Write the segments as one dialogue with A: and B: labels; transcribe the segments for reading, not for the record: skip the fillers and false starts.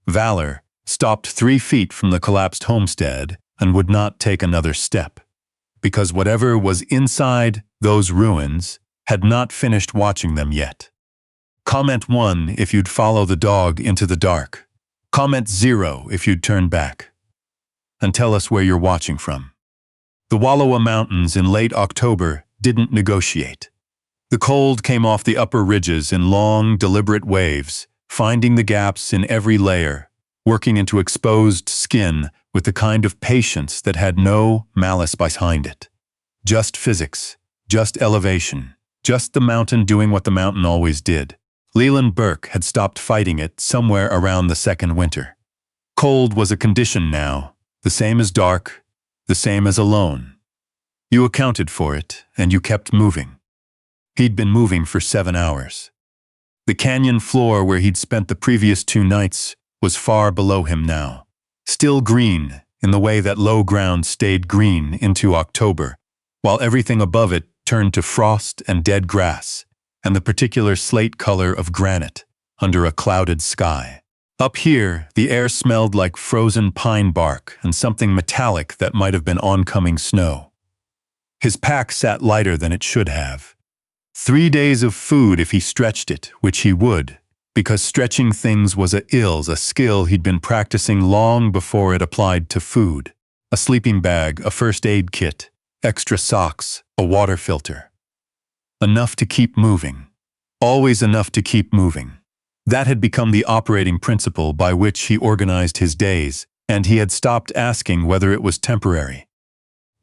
A: Valor stopped 3 feet from the collapsed homestead and would not take another step, because whatever was inside those ruins had not finished watching them yet. Comment 1 if you'd follow the dog into the dark. Comment 0 if you'd turn back. And tell us where you're watching from. The Wallowa Mountains in late October didn't negotiate. The cold came off the upper ridges in long, deliberate waves, finding the gaps in every layer, working into exposed skin with the kind of patience that had no malice behind it. Just physics, just elevation, just the mountain doing what the mountain always did. Leland Burke had stopped fighting it somewhere around the second winter. Cold was a condition now, the same as dark, the same as alone. You accounted for it, and you kept moving. He'd been moving for 7 hours. The canyon floor where he'd spent the previous 2 nights was far below him now, still green in the way that low ground stayed green into October, while everything above it turned to frost and dead grass, and the particular slate color of granite under a clouded sky. Up here, the air smelled like frozen pine bark and something metallic that might have been oncoming snow. His pack sat lighter than it should have. 3 days of food if he stretched it, which he would, because stretching things was a skill he'd been practicing long before it applied to food. A sleeping bag, a first aid kit, extra socks, a water filter. Enough to keep moving. Always enough to keep moving. That had become the operating principle by which he organized his days, and he had stopped asking whether it was temporary.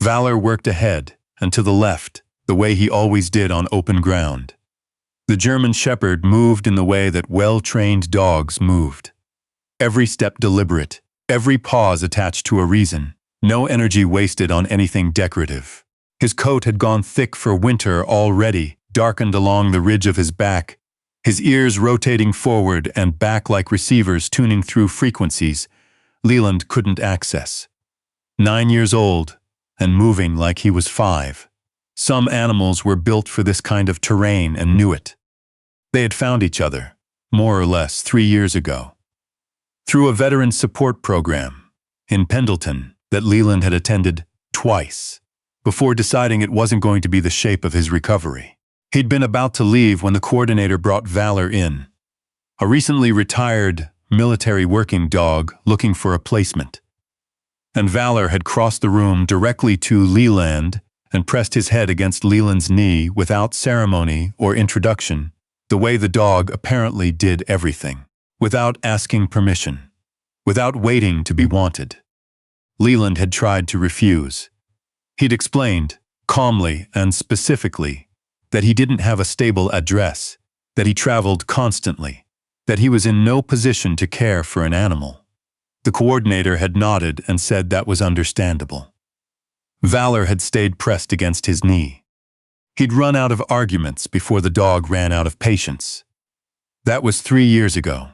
A: Valor worked ahead and to the left, the way he always did on open ground. The German shepherd moved in the way that well-trained dogs moved. Every step deliberate, every pause attached to a reason, no energy wasted on anything decorative. His coat had gone thick for winter already, darkened along the ridge of his back, his ears rotating forward and back like receivers tuning through frequencies Leland couldn't access. 9 years old, and moving like he was 5. Some animals were built for this kind of terrain and knew it. They had found each other, more or less 3 years ago, through a veteran support program in Pendleton that Leland had attended twice, before deciding it wasn't going to be the shape of his recovery. He'd been about to leave when the coordinator brought Valor in, a recently retired military working dog looking for a placement. And Valor had crossed the room directly to Leland and pressed his head against Leland's knee without ceremony or introduction, the way the dog apparently did everything, without asking permission, without waiting to be wanted. Leland had tried to refuse. He'd explained, calmly and specifically, that he didn't have a stable address, that he traveled constantly, that he was in no position to care for an animal. The coordinator had nodded and said that was understandable. Valor had stayed pressed against his knee. He'd run out of arguments before the dog ran out of patience. That was 3 years ago.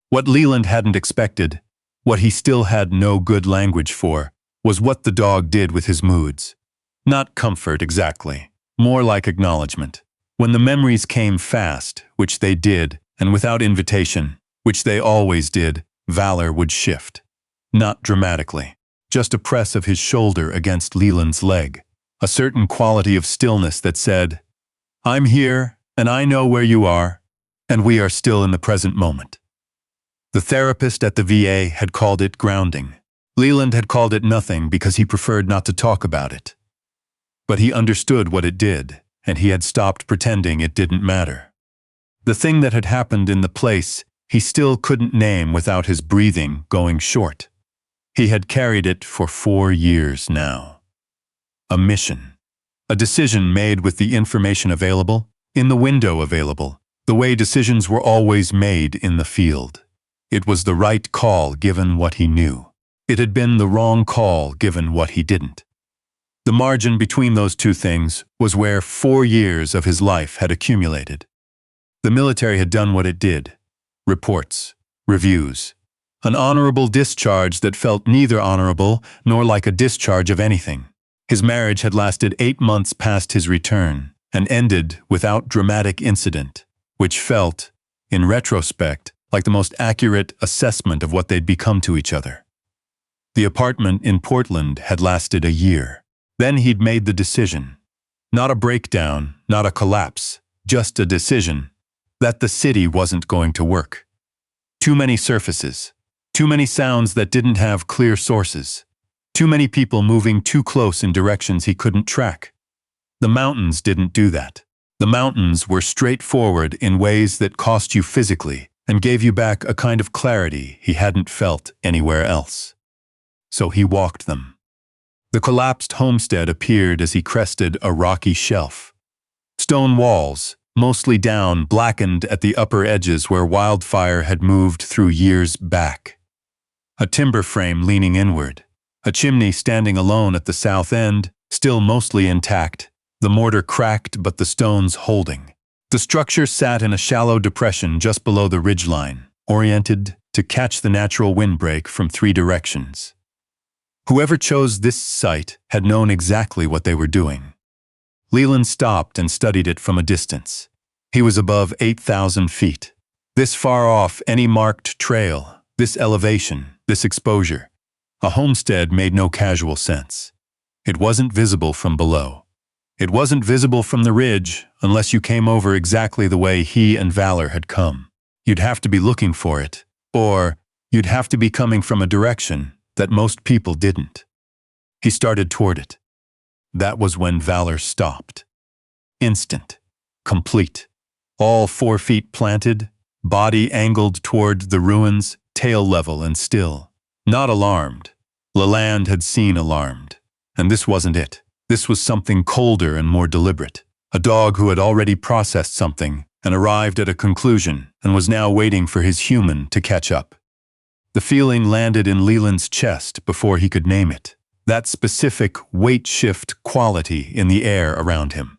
A: What Leland hadn't expected, what he still had no good language for, was what the dog did with his moods. Not comfort exactly, more like acknowledgement. When the memories came fast, which they did, and without invitation, which they always did, Valor would shift. Not dramatically, just a press of his shoulder against Leland's leg. A certain quality of stillness that said, "I'm here, and I know where you are, and we are still in the present moment." The therapist at the VA had called it grounding. Leland had called it nothing because he preferred not to talk about it. But he understood what it did, and he had stopped pretending it didn't matter. The thing that had happened in the place he still couldn't name without his breathing going short. He had carried it for 4 years now. A mission. A decision made with the information available, in the window available, the way decisions were always made in the field. It was the right call given what he knew. It had been the wrong call given what he didn't. The margin between those two things was where 4 years of his life had accumulated. The military had done what it did. Reports, reviews. An honorable discharge that felt neither honorable nor like a discharge of anything. His marriage had lasted 8 months past his return and ended without dramatic incident, which felt, in retrospect, like the most accurate assessment of what they'd become to each other. The apartment in Portland had lasted a year. Then he'd made the decision. Not a breakdown, not a collapse, just a decision that the city wasn't going to work. Too many surfaces, too many sounds that didn't have clear sources, too many people moving too close in directions he couldn't track. The mountains didn't do that. The mountains were straightforward in ways that cost you physically and gave you back a kind of clarity he hadn't felt anywhere else. So he walked them. The collapsed homestead appeared as he crested a rocky shelf. Stone walls, mostly down, blackened at the upper edges where wildfire had moved through years back. A timber frame leaning inward, a chimney standing alone at the south end, still mostly intact, the mortar cracked but the stones holding. The structure sat in a shallow depression just below the ridgeline, oriented to catch the natural windbreak from 3 directions. Whoever chose this site had known exactly what they were doing. Leland stopped and studied it from a distance. He was above 8,000 feet. This far off any marked trail, this elevation, this exposure. A homestead made no casual sense. It wasn't visible from below. It wasn't visible from the ridge unless you came over exactly the way he and Valor had come. You'd have to be looking for it, or you'd have to be coming from a direction that most people didn't. He started toward it. That was when Valor stopped. Instant. Complete. All 4 feet planted, body angled toward the ruins, tail level and still. Not alarmed. Leland had seen alarmed. And this wasn't it. This was something colder and more deliberate. A dog who had already processed something and arrived at a conclusion and was now waiting for his human to catch up. The feeling landed in Leland's chest before he could name it. That specific weight shift quality in the air around him.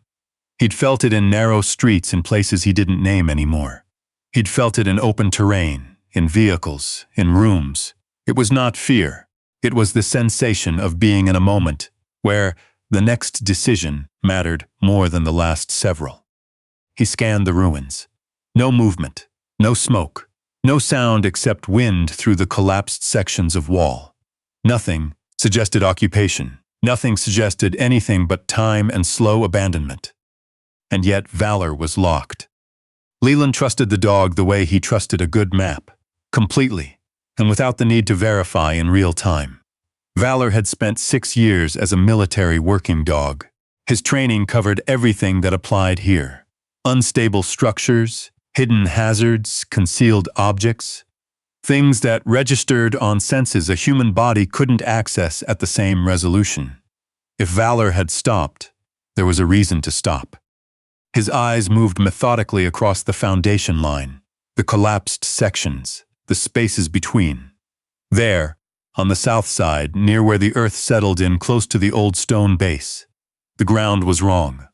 A: He'd felt it in narrow streets in places he didn't name anymore. He'd felt it in open terrain, in vehicles, in rooms. It was not fear. It was the sensation of being in a moment where the next decision mattered more than the last several. He scanned the ruins. No movement, no smoke, no sound except wind through the collapsed sections of wall. Nothing suggested occupation. Nothing suggested anything but time and slow abandonment. And yet Valor was locked. Leland trusted the dog the way he trusted a good map, completely, and without the need to verify in real time. Valor had spent 6 years as a military working dog. His training covered everything that applied here. Unstable structures, hidden hazards, concealed objects. Things that registered on senses a human body couldn't access at the same resolution. If Valor had stopped, there was a reason to stop. His eyes moved methodically across the foundation line, the collapsed sections, the spaces between. There, on the south side, near where the earth settled in close to the old stone base, the ground was wrong.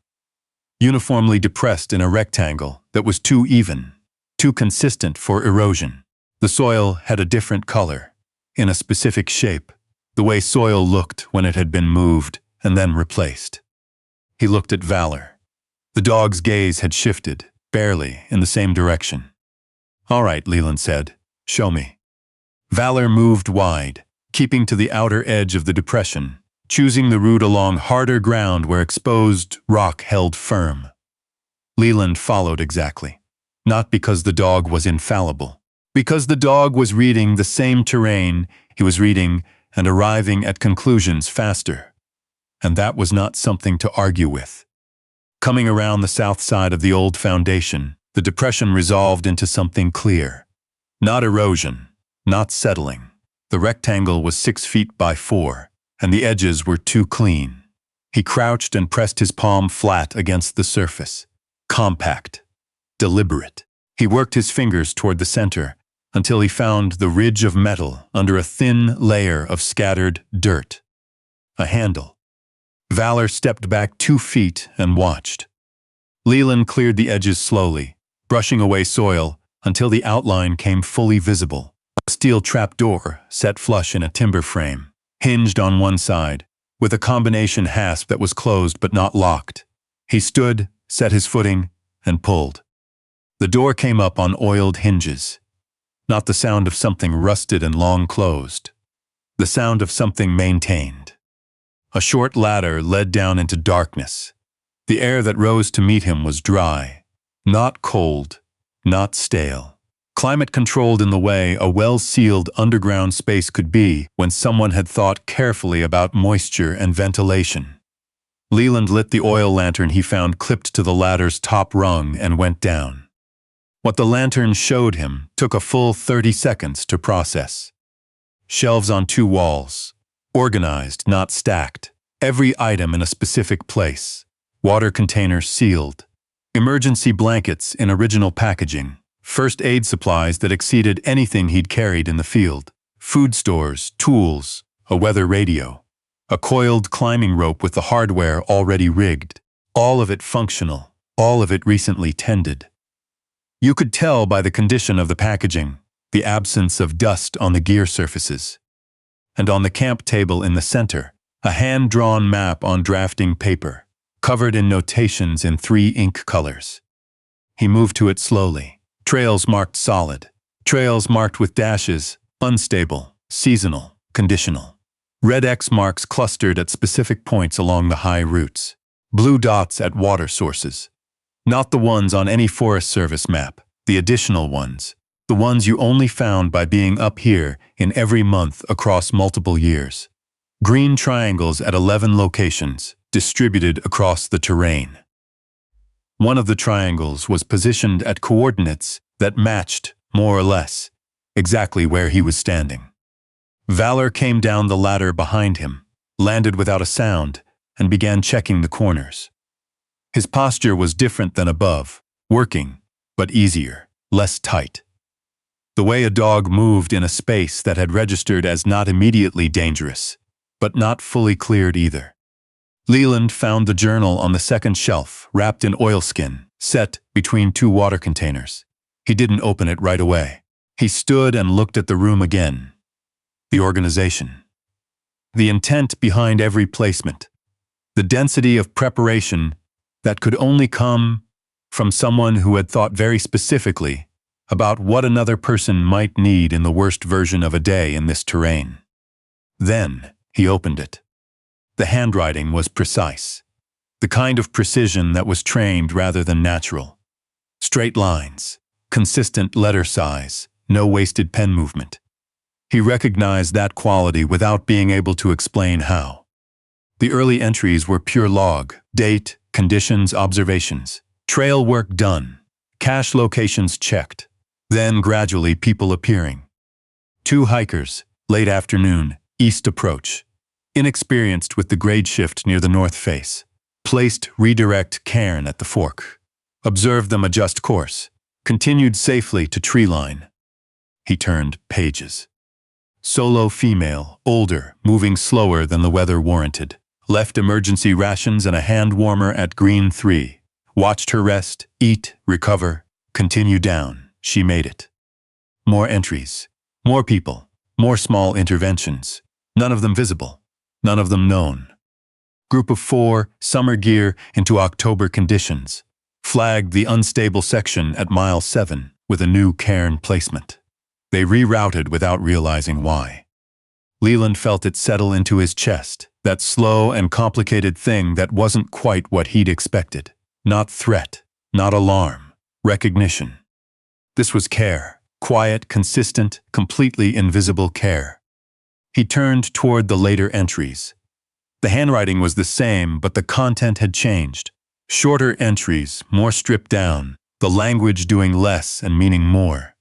A: Uniformly depressed in a rectangle that was too even, too consistent for erosion. The soil had a different color, in a specific shape, the way soil looked when it had been moved and then replaced. He looked at Valor. The dog's gaze had shifted, barely, in the same direction. "All right," Leland said. "Show me." Valor moved wide, keeping to the outer edge of the depression, choosing the route along harder ground where exposed rock held firm. Leland followed exactly. Not because the dog was infallible. Because the dog was reading the same terrain he was reading and arriving at conclusions faster. And that was not something to argue with. Coming around the south side of the old foundation, the depression resolved into something clear. Not erosion, not settling. The rectangle was 6 feet by 4, and the edges were too clean. He crouched and pressed his palm flat against the surface. Compact. Deliberate. He worked his fingers toward the center until he found the ridge of metal under a thin layer of scattered dirt. A handle. Valor stepped back 2 feet and watched. Leland cleared the edges slowly, brushing away soil until the outline came fully visible. A steel trapdoor set flush in a timber frame, hinged on one side, with a combination hasp that was closed but not locked. He stood, set his footing, and pulled. The door came up on oiled hinges. Not the sound of something rusted and long closed. The sound of something maintained. A short ladder led down into darkness. The air that rose to meet him was dry, not cold, not stale. Climate-controlled in the way a well-sealed underground space could be when someone had thought carefully about moisture and ventilation. Leland lit the oil lantern he found clipped to the ladder's top rung and went down. What the lantern showed him took a full 30 seconds to process. Shelves on 2 walls, organized, not stacked, every item in a specific place, water containers sealed, emergency blankets in original packaging, first aid supplies that exceeded anything he'd carried in the field, food stores, tools, a weather radio, a coiled climbing rope with the hardware already rigged, all of it functional, all of it recently tended. You could tell by the condition of the packaging, the absence of dust on the gear surfaces. And on the camp table in the center, a hand-drawn map on drafting paper, covered in notations in 3 ink colors. He moved to it slowly. Trails marked solid. Trails marked with dashes, unstable, seasonal, conditional. Red X marks clustered at specific points along the high routes. Blue dots at water sources. Not the ones on any Forest Service map, the additional ones. The ones you only found by being up here in every month across multiple years. Green triangles at 11 locations, distributed across the terrain. One of the triangles was positioned at coordinates that matched, more or less, exactly where he was standing. Valor came down the ladder behind him, landed without a sound, and began checking the corners. His posture was different than above, working, but easier, less tight. The way a dog moved in a space that had registered as not immediately dangerous, but not fully cleared either. Leland found the journal on the second shelf, wrapped in oilskin, set between 2 water containers. He didn't open it right away. He stood and looked at the room again. The organization. The intent behind every placement. The density of preparation that could only come from someone who had thought very specifically about what another person might need in the worst version of a day in this terrain. Then he opened it. The handwriting was precise, the kind of precision that was trained rather than natural. Straight lines, consistent letter size, no wasted pen movement. He recognized that quality without being able to explain how. The early entries were pure log, date, conditions, observations, trail work done, cache locations checked, then gradually people appearing. 2 hikers, late afternoon, east approach. Inexperienced with the grade shift near the north face. Placed redirect cairn at the fork. Observed them adjust course. Continued safely to tree line. He turned pages. Solo female, older, moving slower than the weather warranted. Left emergency rations and a hand warmer at green 3. Watched her rest, eat, recover, continue down. She made it. More entries. More people. More small interventions. None of them visible. None of them known. Group of 4, summer gear into October conditions. Flagged the unstable section at mile 7 with a new cairn placement. They rerouted without realizing why. Leland felt it settle into his chest, that slow and complicated thing that wasn't quite what he'd expected. Not threat, not alarm, recognition. This was care, quiet, consistent, completely invisible care. He turned toward the later entries. The handwriting was the same, but the content had changed. Shorter entries, more stripped down, the language doing less and meaning more.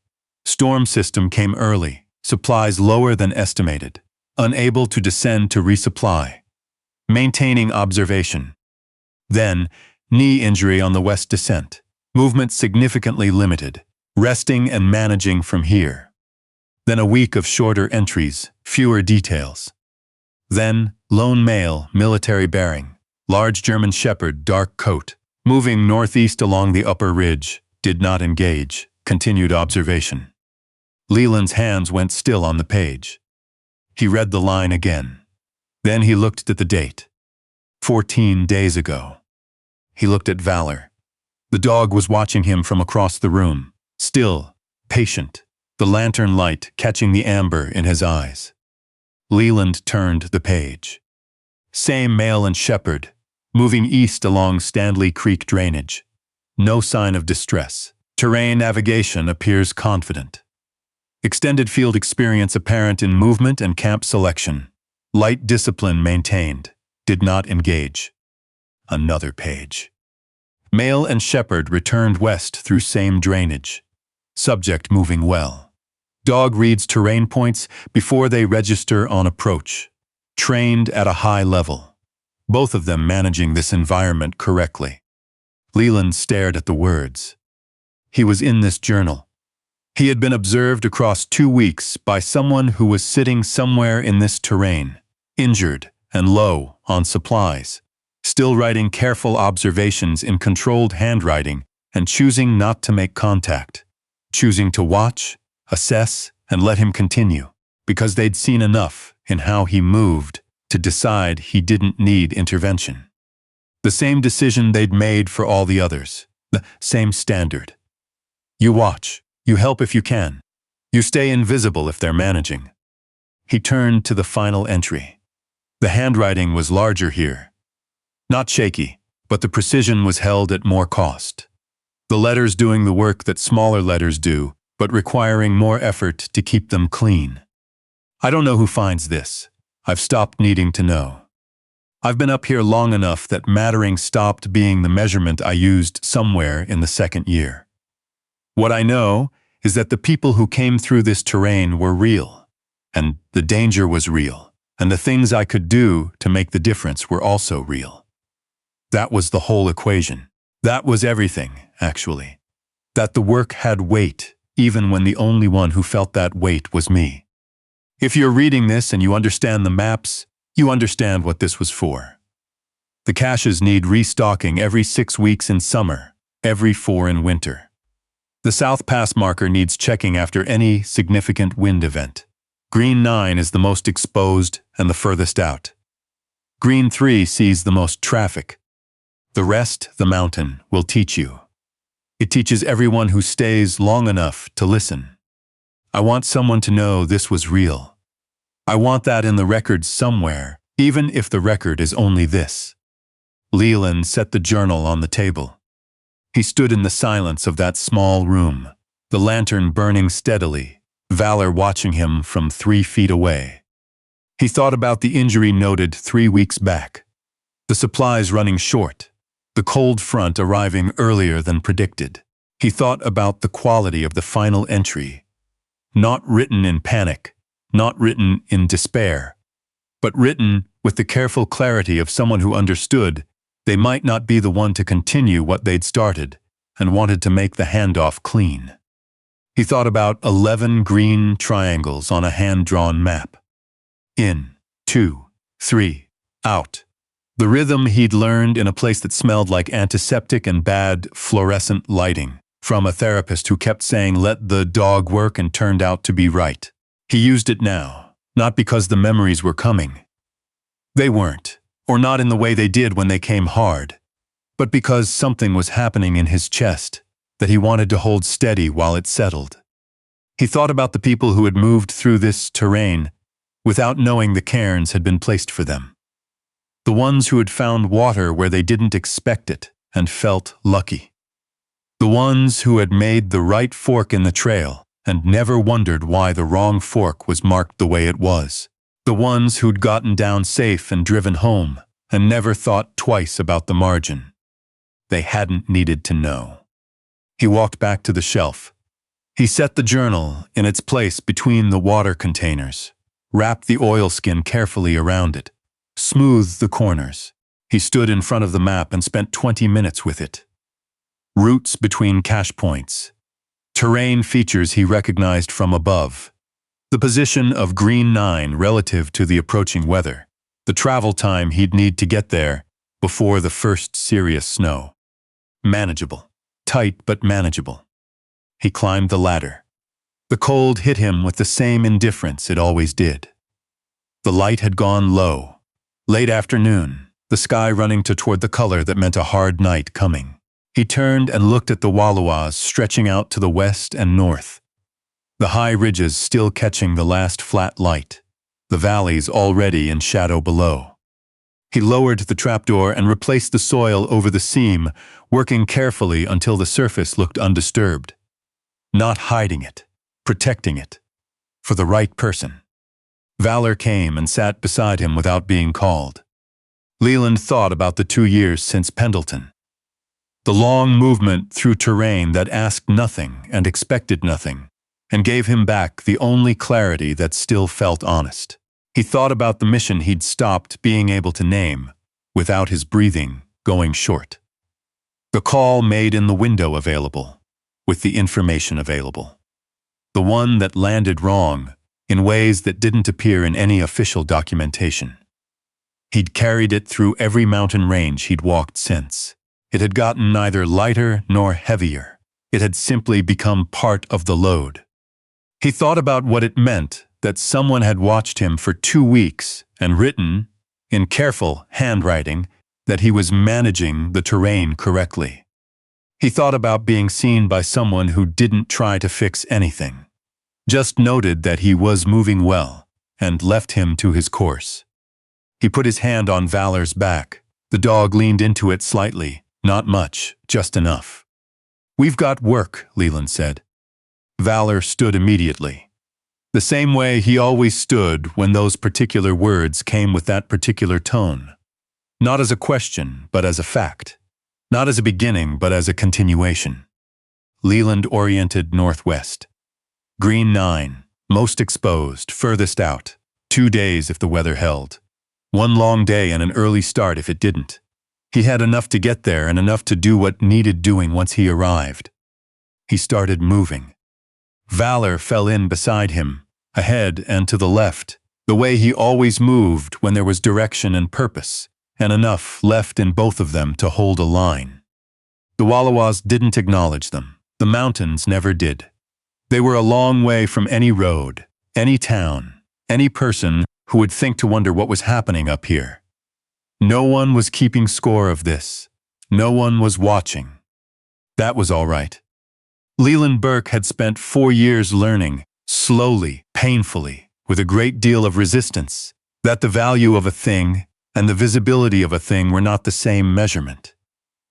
A: Storm system came early, supplies lower than estimated, unable to descend to resupply. Maintaining observation. Then, knee injury on the west descent. Movement significantly limited, resting and managing from here. Then a week of shorter entries, fewer details. Then, lone male, military bearing, large German shepherd, dark coat, moving northeast along the upper ridge, did not engage, continued observation. Leland's hands went still on the page. He read the line again. Then he looked at the date. 14 days ago. He looked at Valor. The dog was watching him from across the room, still, patient. the lantern light catching the amber in his eyes. Leland turned the page. Same Mail and Shepherd, moving east along Stanley Creek drainage. No sign of distress. Terrain navigation appears confident. Extended field experience apparent in movement and camp selection. Light discipline maintained. Did not engage. Another page. Mail and Shepherd returned west through same drainage. Subject moving well. Dog reads terrain points before they register on approach. Trained at a high level. Both of them managing this environment correctly. Leland stared at the words. He was in this journal. He had been observed across 2 weeks by someone who was sitting somewhere in this terrain, injured and low on supplies, still writing careful observations in controlled handwriting and choosing not to make contact, choosing to watch, assess, and let him continue, because they'd seen enough in how he moved to decide he didn't need intervention. The same decision they'd made for all the others, the same standard. You watch, you help if you can, you stay invisible if they're managing. He turned to the final entry. The handwriting was larger here. Not shaky, but the precision was held at more cost. The letters doing the work that smaller letters do, but requiring more effort to keep them clean. I don't know who finds this. I've stopped needing to know. I've been up here long enough that mattering stopped being the measurement I used somewhere in the second year. What I know is that the people who came through this terrain were real, and the danger was real, and the things I could do to make the difference were also real. That was the whole equation. That was everything, actually. That the work had weight, even when the only one who felt that weight was me. If you're reading this and you understand the maps, you understand what this was for. The caches need restocking every 6 weeks in summer, every 4 in winter. The South Pass marker needs checking after any significant wind event. Green 9 is the most exposed and the furthest out. Green 3 sees the most traffic. The rest, the mountain, will teach you. It teaches everyone who stays long enough to listen. I want someone to know this was real. I want that in the record somewhere, even if the record is only this. Leland set the journal on the table. He stood in the silence of that small room, the lantern burning steadily, Valor watching him from 3 feet away. He thought about the injury noted 3 weeks back, the supplies running short, the cold front arriving earlier than predicted. He thought about the quality of the final entry, not written in panic, not written in despair, but written with the careful clarity of someone who understood they might not be the one to continue what they'd started and wanted to make the handoff clean. He thought about 11 green triangles on a hand-drawn map. In, 2, 3, out. The rhythm he'd learned in a place that smelled like antiseptic and bad fluorescent lighting, from a therapist who kept saying let the dog work and turned out to be right. He used it now, not because the memories were coming. They weren't, or not in the way they did when they came hard, but because something was happening in his chest that he wanted to hold steady while it settled. He thought about the people who had moved through this terrain without knowing the cairns had been placed for them. The ones who had found water where they didn't expect it and felt lucky. The ones who had made the right fork in the trail and never wondered why the wrong fork was marked the way it was. The ones who'd gotten down safe and driven home and never thought twice about the margin. They hadn't needed to know. He walked back to the shelf. He set the journal in its place between the water containers, wrapped the oilskin carefully around it, smoothed the corners. He stood in front of the map and spent 20 minutes with it. Routes between cache points. Terrain features he recognized from above. The position of Green 9 relative to the approaching weather. The travel time he'd need to get there before the first serious snow. Manageable. Tight but manageable. He climbed the ladder. The cold hit him with the same indifference it always did. The light had gone low. Late afternoon, the sky running toward the color that meant a hard night coming. He turned and looked at the Wallowas stretching out to the west and north. the high ridges still catching the last flat light, the valleys already in shadow below. He lowered the trapdoor and replaced the soil over the seam, working carefully until the surface looked undisturbed. Not hiding it, protecting it, for the right person. Valor came and sat beside him without being called. Leland thought about the 2 years since Pendleton. The long movement through terrain that asked nothing and expected nothing, and gave him back the only clarity that still felt honest. He thought about the mission he'd stopped being able to name, without his breathing going short. The call made in the window available, with the information available. The one that landed wrong, in ways that didn't appear in any official documentation. He'd carried it through every mountain range he'd walked since. It had gotten neither lighter nor heavier. It had simply become part of the load. He thought about what it meant that someone had watched him for 2 weeks and written, in careful handwriting, that he was managing the terrain correctly. He thought about being seen by someone who didn't try to fix anything, just noted that he was moving well and left him to his course. He put his hand on Valor's back. The dog leaned into it slightly, not much, just enough. "We've got work," Leland said. Valor stood immediately. The same way he always stood when those particular words came with that particular tone. Not as a question, but as a fact. Not as a beginning, but as a continuation. Leland oriented northwest. Green 9, most exposed, furthest out. 2 days if the weather held. 1 long day and an early start if it didn't. He had enough to get there and enough to do what needed doing once he arrived. He started moving. Valor fell in beside him, ahead and to the left, the way he always moved when there was direction and purpose, and enough left in both of them to hold a line. The Wallowas didn't acknowledge them. The mountains never did. They were a long way from any road, any town, any person who would think to wonder what was happening up here. No one was keeping score of this. No one was watching. That was all right. Leland Burke had spent 4 years learning, slowly, painfully, with a great deal of resistance, that the value of a thing and the visibility of a thing were not the same measurement.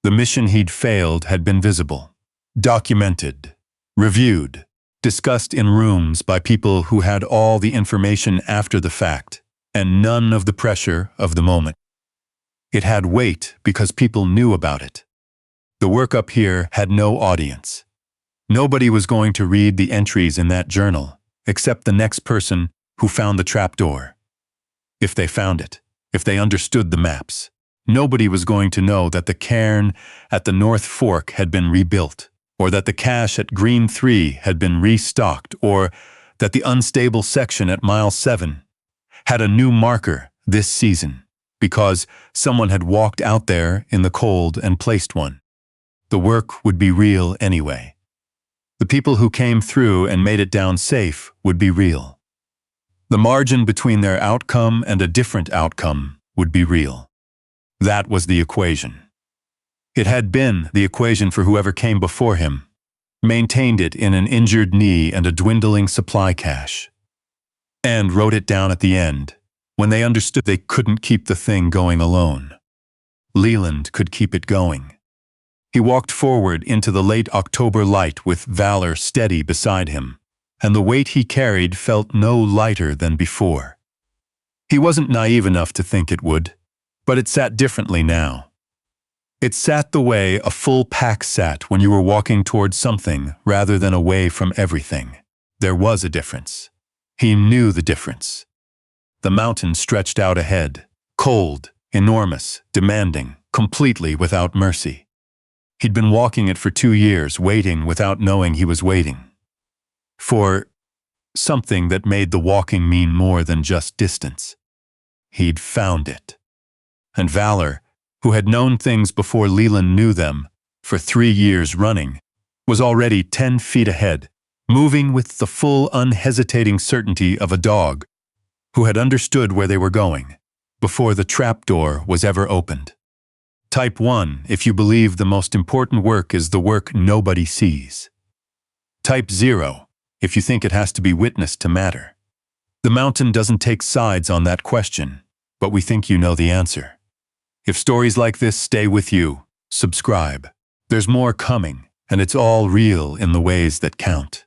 A: The mission he'd failed had been visible, documented, reviewed, discussed in rooms by people who had all the information after the fact, and none of the pressure of the moment. It had weight because people knew about it. The work up here had no audience. Nobody was going to read the entries in that journal, except the next person who found the trapdoor. If they found it, if they understood the maps, nobody was going to know that the cairn at the North Fork had been rebuilt, or that the cache at Green 3 had been restocked, or that the unstable section at Mile 7 had a new marker this season, because someone had walked out there in the cold and placed one. The work would be real anyway. The people who came through and made it down safe would be real. The margin between their outcome and a different outcome would be real. That was the equation. It had been the equation for whoever came before him, maintained it in an injured knee and a dwindling supply cache, and wrote it down at the end, when they understood they couldn't keep the thing going alone. Leland could keep it going. He walked forward into the late October light with Valor steady beside him, and the weight he carried felt no lighter than before. He wasn't naive enough to think it would, but it sat differently now. It sat the way a full pack sat when you were walking towards something rather than away from everything. There was a difference. He knew the difference. The mountain stretched out ahead, cold, enormous, demanding, completely without mercy. He'd been walking it for 2 years, waiting without knowing he was waiting. For something that made the walking mean more than just distance. He'd found it. And Valor, who had known things before Leland knew them, for 3 years running, was already 10 feet ahead, moving with the full, unhesitating certainty of a dog who had understood where they were going, before the trapdoor was ever opened. Type 1, if you believe the most important work is the work nobody sees. Type 0, if you think it has to be witnessed to matter. The mountain doesn't take sides on that question, but we think you know the answer. If stories like this stay with you, subscribe. There's more coming, and it's all real in the ways that count.